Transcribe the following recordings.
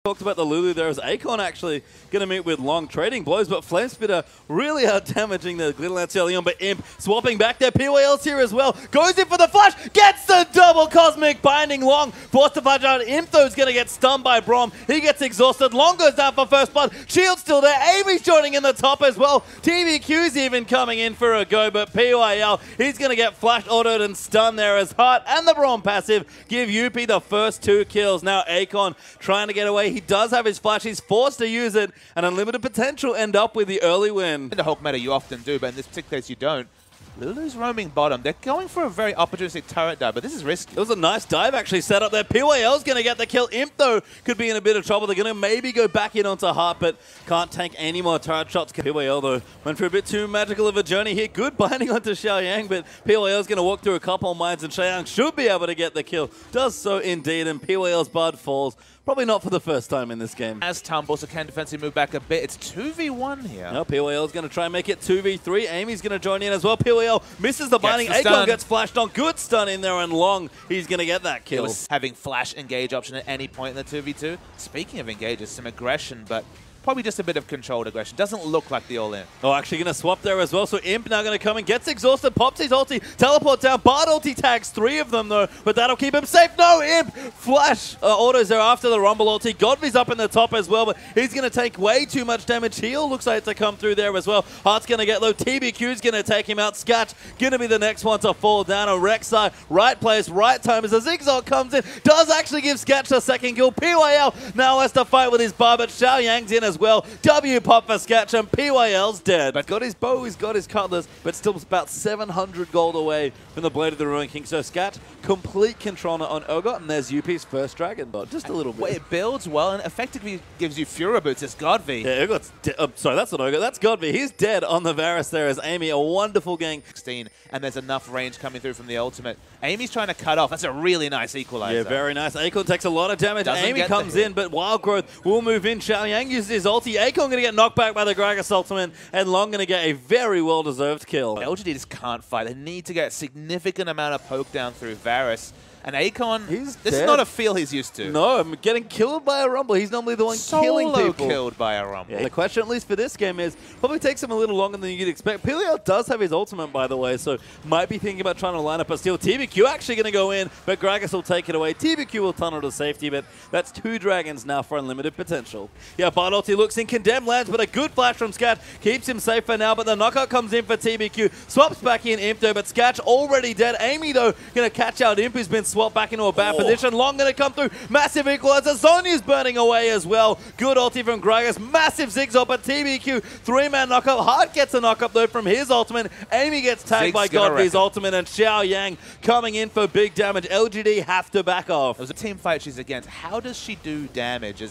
Talked about the Lulu there as Acorn actually going to meet with Loong trading blows, but Flamespitter really out damaging the Glitterlance early on, but Imp swapping back there. PYL's here as well. Goes in for the flash, gets the double cosmic binding. Loong forced to flash out. Imp though is going to get stunned by Braum. He gets exhausted. Loong goes down for first blood. Shield's still there. Eimy's joining in the top as well. TVQ's even coming in for a go, but PYL, he's going to get flashed, autoed, and stunned there as Heart and the Braum passive give UP the first 2 kills. Now Acorn trying to get away. He does have his flash. He's forced to use it, and Unlimited Potential end up with the early win. In the Hulk meta, you often do, but in this particular case, you don't. Lulu's roaming bottom. They're going for a very opportunistic turret dive, but this is risky. It was a nice dive actually set up there. PYL's going to get the kill. Imp, though, could be in a bit of trouble. They're going to maybe go back in onto Heart, but can't tank any more turret shots. PYL, though, went for a bit too magical of a journey here. Good binding onto Jiaoyang, but PYL's going to walk through a couple of mines, and Jiaoyang should be able to get the kill. Does so indeed, and PYL's Bard falls. Probably not for the first time in this game. As tumble, so can defensively move back a bit. It's 2v1 here. No, PYL's going to try and make it 2v3. Eimy's going to join in as well. PYL misses the binding. Acorn gets flashed on. Good stun in there, and Loong, he's going to get that kill. Having flash engage option at any point in the 2v2. Speaking of engages, some aggression, but probably just a bit of controlled aggression. Doesn't look like the all-in. Oh, actually going to swap there as well. So Imp now going to come and gets exhausted. Pops his ulti. Teleport down. Bard ulti tags 3 of them, though. But that'll keep him safe. No, Imp! Flash autos there after the Rumble ulti. GODV's up in the top as well, but he's going to take way too much damage. Heal looks like to come through there as well. Heart's going to get low. TBQ's going to take him out. Skatch going to be the next one to fall down. And Rek'Sai, right place, right time as the Ziggs ult comes in. Does actually give Skatch a second kill. PYL now has to fight with his bar, but Jiaoyang's in as well. W pop for Skatch, and PYL's dead. But got his bow, he's got his cutlass, but still about 700 gold away from the Blade of the Ruined King. So Skatch, complete control on Urgot, and there's UP's first dragon bot. Just a little bit. Well, it builds well and effectively gives you Fura Boots. It's GODV. Yeah, Urgot's sorry, that's not Urgot. That's GODV. He's dead on the Varus there as Eimy. A wonderful gank. 16, and there's enough range coming through from the ultimate. Eimy's trying to cut off. That's a really nice equalizer. Yeah, very nice. Acorn takes a lot of damage. Eimy comes in, but Wild Growth will move in. Jiaoyang uses his ulti. Acorn going to get knocked back by the Gragas ultimate, and Loong going to get a very well-deserved kill. LGD just can't fight. They need to get a significant amount of poke down through Varus. And Acorn, this is not a feel he's used to. No, I'm getting killed by a Rumble. He's normally the one killing people. Killed by a Rumble. Yeah, the question, at least for this game, is probably takes him a little longer than you'd expect. PYL does have his ultimate, by the way, so might be thinking about trying to line up a steal. TBQ actually going to go in, but Gragas will take it away. TBQ will tunnel to safety, but that's 2 dragons now for Unlimited Potential. Yeah, Bard ulti looks in, Condemned lands, but a good flash from Skatch keeps him safe for now, but the knockout comes in for TBQ. Swaps back in Imp, though, but Skatch already dead. Eimy, though, going to catch out Imp, who's been swapped back into a bad position. Loong going to come through. Massive equalizer. Zonya's burning away as well. Good ulti from Gragas. Massive Ziggs up at TBQ. 3-man knockup. Heart gets a knockup though from his ultimate. Eimy gets tagged by GODV's ultimate, and Jiaoyang coming in for big damage. LGD have to back off. It was a team fight she's against. How does she do damage?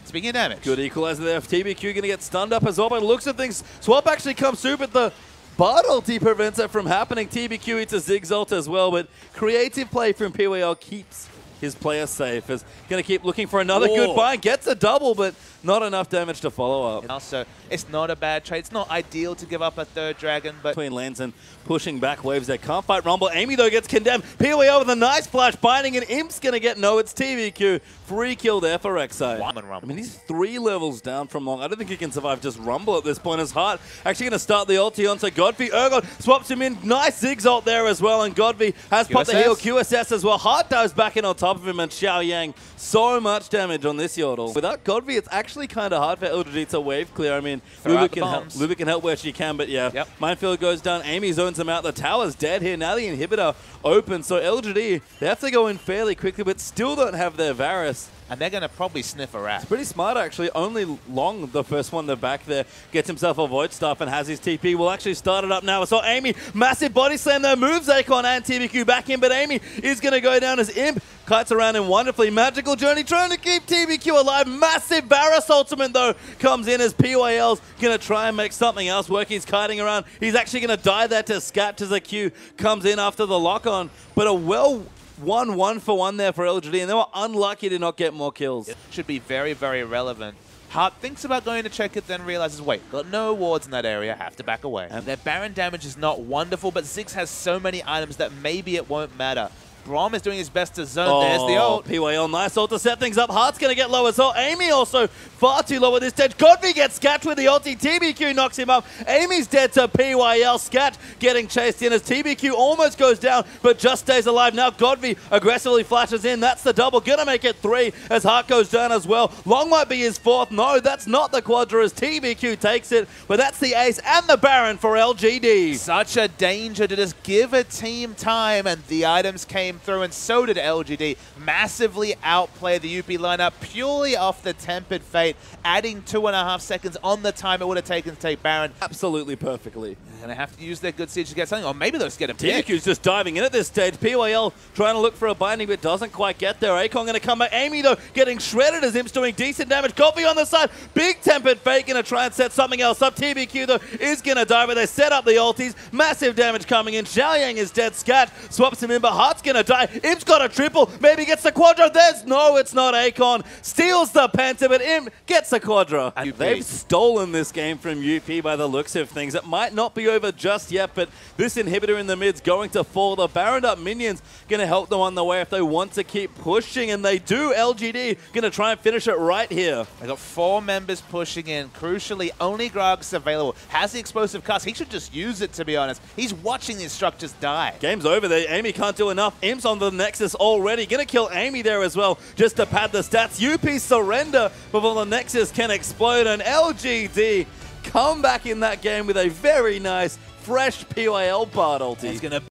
Speaking of damage. Good equalizer there. TBQ going to get stunned up as well, but looks at things. Swap actually comes through, but the Bard ulti prevents it from happening. TBQ eats a Ziggs ult as well, but creative play from PYL keeps his player safe. Is going to keep looking for another good bind. Gets a double, but not enough damage to follow up. Also, it's not a bad trade. It's not ideal to give up a 3rd dragon, but between lanes and pushing back waves that can't fight Rumble. Eimy, though, gets condemned. PYL with a nice flash binding, and Imp's going to get it's TVQ. Free kill there for Rek'Sai. I mean, he's 3 levels down from Loong. I don't think he can survive just Rumble at this point. As Heart actually going to start the ulti onto GODV. Urgot swaps him in. Nice Ziggs ult there as well, and GODV has popped the heal. QSS as well. Heart dives back in on top of him, and Jiaoyang, so much damage on this Yordle. Without GODV, it's actually kind of hard for LGD to wave clear. I mean, Lulu can help where she can, but yeah. Minefield goes down. Eimy zones him out. The tower's dead here. Now the inhibitor open, so LGD, they have to go in fairly quickly, but still don't have their Varus. And they're going to probably sniff a rat. It's pretty smart, actually. Only Loong, the first one, the back there, gets himself a Void Staff and has his TP. Will actually start it up now. So Eimy, massive body slam there, moves Acorn and TBQ back in, but Eimy is going to go down as Imp kites around him wonderfully. Magical Journey trying to keep TBQ alive. Massive Varus ultimate, though, comes in as PYL's going to try and make something else work. He's kiting around. He's actually going to die there to Skatch as a Q comes in after the lock-on, but a one 1-for-1 there for LGD, and they were unlucky to not get more kills. It should be very, very relevant. Heart thinks about going to check it, then realizes, wait, got no wards in that area, have to back away. And their Baron damage is not wonderful, but Ziggs has so many items that maybe it won't matter. Braum is doing his best to zone. There's the ult. PYL, nice ult to set things up. Heart's going to get low as well. Eimy also far too low at this stage. GODV gets Skatch with the ulti. TBQ knocks him up. Eimy's dead to PYL. Skatch getting chased in as TBQ almost goes down, but just stays alive. Now GODV aggressively flashes in. That's the double. Going to make it 3 as Heart goes down as well. Loong might be his 4th. No, that's not the Quadra as TBQ takes it, but that's the ace and the Baron for LGD. Such a danger to just give a team time, and the items came through, and so did LGD. Massively outplay the UP lineup purely off the Tempered Fate, adding 2.5 seconds on the time it would have taken to take Baron. Absolutely perfectly. They're going to have to use their good siege to get something, or maybe they'll just get a pick. TBQ's just diving in at this stage. PYL trying to look for a binding, but doesn't quite get there. Acorn going to come back. Eimy, though, getting shredded as Imp's doing decent damage. GODV on the side. Big Tempered Fate going to try and set something else up. TBQ, though, is going to die, but they set up the ultis. Massive damage coming in. Jiaoyang is dead. Skatch swaps him in, but Heart's going to die. Imp's got a triple. Maybe gets the Quadra. No, it's not Acorn. Steals the Penta, but Imp gets the Quadra. They've stolen this game from UP by the looks of things. It might not be over just yet, but this inhibitor in the mid's going to fall. The Baron up minions going to help them on the way if they want to keep pushing, and they do. LGD going to try and finish it right here. They got 4 members pushing in. Crucially, only Gragas available. Has the explosive cast. He should just use it, to be honest. He's watching these structures die. Game's over there. Eimy can't do enough. Imp's on the Nexus already. Going to kill Eimy there as well, just to pad the stats. UP surrender before the Nexus can explode, and LGD come back in that game with a very nice, fresh PYL part ulti. He's going to